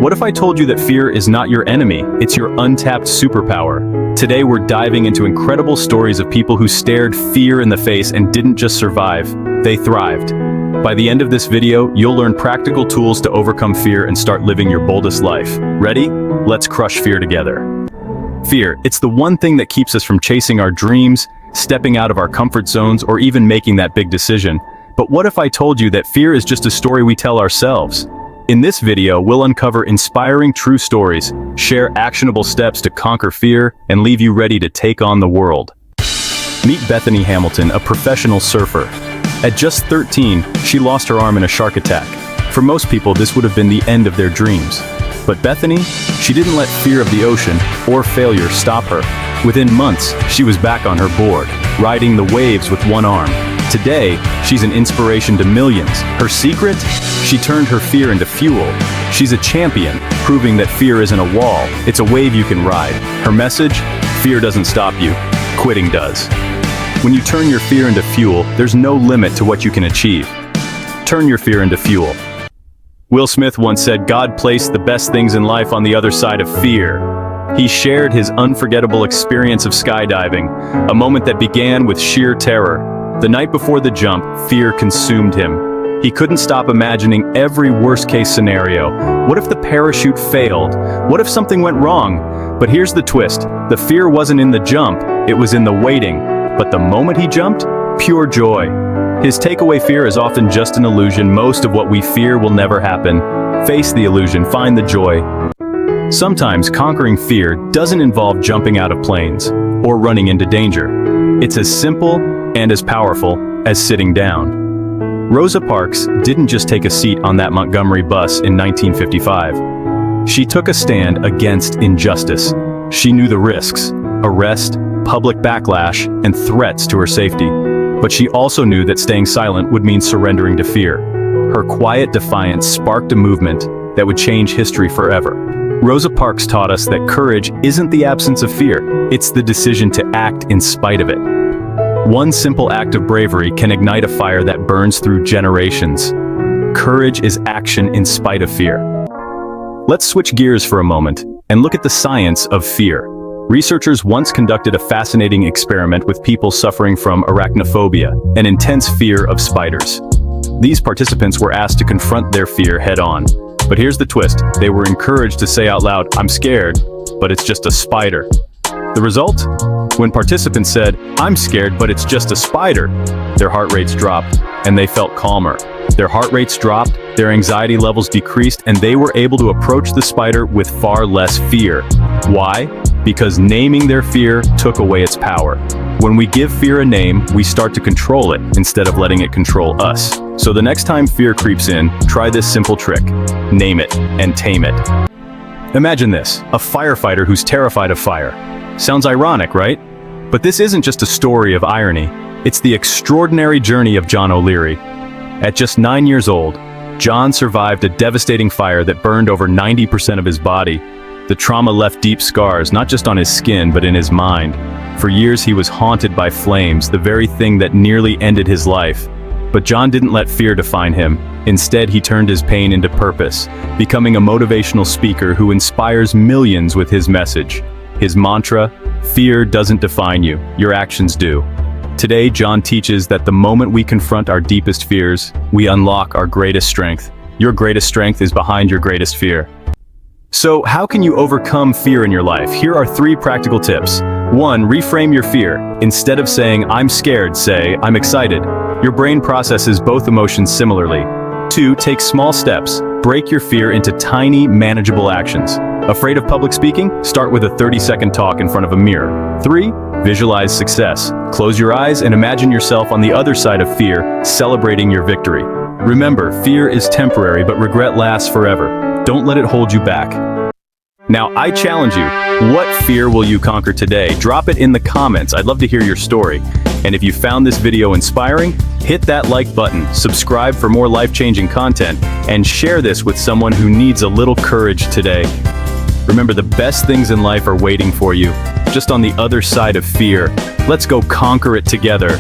What if I told you that fear is not your enemy, it's your untapped superpower? Today we're diving into incredible stories of people who stared fear in the face and didn't just survive, they thrived. By the end of this video, you'll learn practical tools to overcome fear and start living your boldest life. Ready? Let's crush fear together. Fear, it's the one thing that keeps us from chasing our dreams, stepping out of our comfort zones, or even making that big decision. But what if I told you that fear is just a story we tell ourselves? In this video, we'll uncover inspiring true stories, share actionable steps to conquer fear, and leave you ready to take on the world. Meet Bethany Hamilton, a professional surfer. At just 13, she lost her arm in a shark attack. For most people, this would have been the end of their dreams. But Bethany, she didn't let fear of the ocean or failure stop her. Within months, she was back on her board, riding the waves with one arm. Today, she's an inspiration to millions. Her secret? She turned her fear into fuel. She's a champion, proving that fear isn't a wall, it's a wave you can ride. Her message? Fear doesn't stop you, quitting does. When you turn your fear into fuel, there's no limit to what you can achieve. Turn your fear into fuel. Will Smith once said, "God placed the best things in life on the other side of fear." He shared his unforgettable experience of skydiving, a moment that began with sheer terror. The night before the jump, fear consumed him. He couldn't stop imagining every worst-case scenario. What if the parachute failed? What if something went wrong? But here's the twist. The fear wasn't in the jump, it was in the waiting. But the moment he jumped, pure joy. His takeaway: fear is often just an illusion. Most of what we fear will never happen. Face the illusion, find the joy. Sometimes conquering fear doesn't involve jumping out of planes or running into danger. It's as simple and as powerful as sitting down. Rosa Parks didn't just take a seat on that Montgomery bus in 1955. She took a stand against injustice. She knew the risks: arrest, public backlash, and threats to her safety. But she also knew that staying silent would mean surrendering to fear. Her quiet defiance sparked a movement that would change history forever. Rosa Parks taught us that courage isn't the absence of fear, it's the decision to act in spite of it. One simple act of bravery can ignite a fire that burns through generations. Courage is action in spite of fear. Let's switch gears for a moment and look at the science of fear. Researchers once conducted a fascinating experiment with people suffering from arachnophobia, an intense fear of spiders. These participants were asked to confront their fear head-on. But here's the twist: they were encouraged to say out loud, "I'm scared, but it's just a spider." The result? When participants said, "I'm scared, but it's just a spider," their heart rates dropped, and they felt calmer. Their heart rates dropped, their anxiety levels decreased, and they were able to approach the spider with far less fear. Why? Because naming their fear took away its power. When we give fear a name, we start to control it instead of letting it control us. So the next time fear creeps in, try this simple trick. Name it and tame it. Imagine this: a firefighter who's terrified of fire. Sounds ironic, right? But this isn't just a story of irony. It's the extraordinary journey of John O'Leary. At just 9 years old, John survived a devastating fire that burned over 90% of his body. The trauma left deep scars, not just on his skin, but in his mind. For years he was haunted by flames, the very thing that nearly ended his life. But John didn't let fear define him. Instead, he turned his pain into purpose, becoming a motivational speaker who inspires millions with his message. His mantra: fear doesn't define you, your actions do. Today, John teaches that the moment we confront our deepest fears, we unlock our greatest strength. Your greatest strength is behind your greatest fear. So, how can you overcome fear in your life? Here are 3 practical tips. 1. Reframe your fear. Instead of saying, "I'm scared," say, "I'm excited." Your brain processes both emotions similarly. 2. Take small steps. Break your fear into tiny, manageable actions. Afraid of public speaking? Start with a 30-second talk in front of a mirror. 3. Visualize success. Close your eyes and imagine yourself on the other side of fear, celebrating your victory. Remember, fear is temporary, but regret lasts forever. Don't let it hold you back. Now, I challenge you, what fear will you conquer today? Drop it in the comments. I'd love to hear your story. And if you found this video inspiring, hit that like button, subscribe for more life-changing content, and share this with someone who needs a little courage today. Remember, the best things in life are waiting for you, just on the other side of fear. Let's go conquer it together.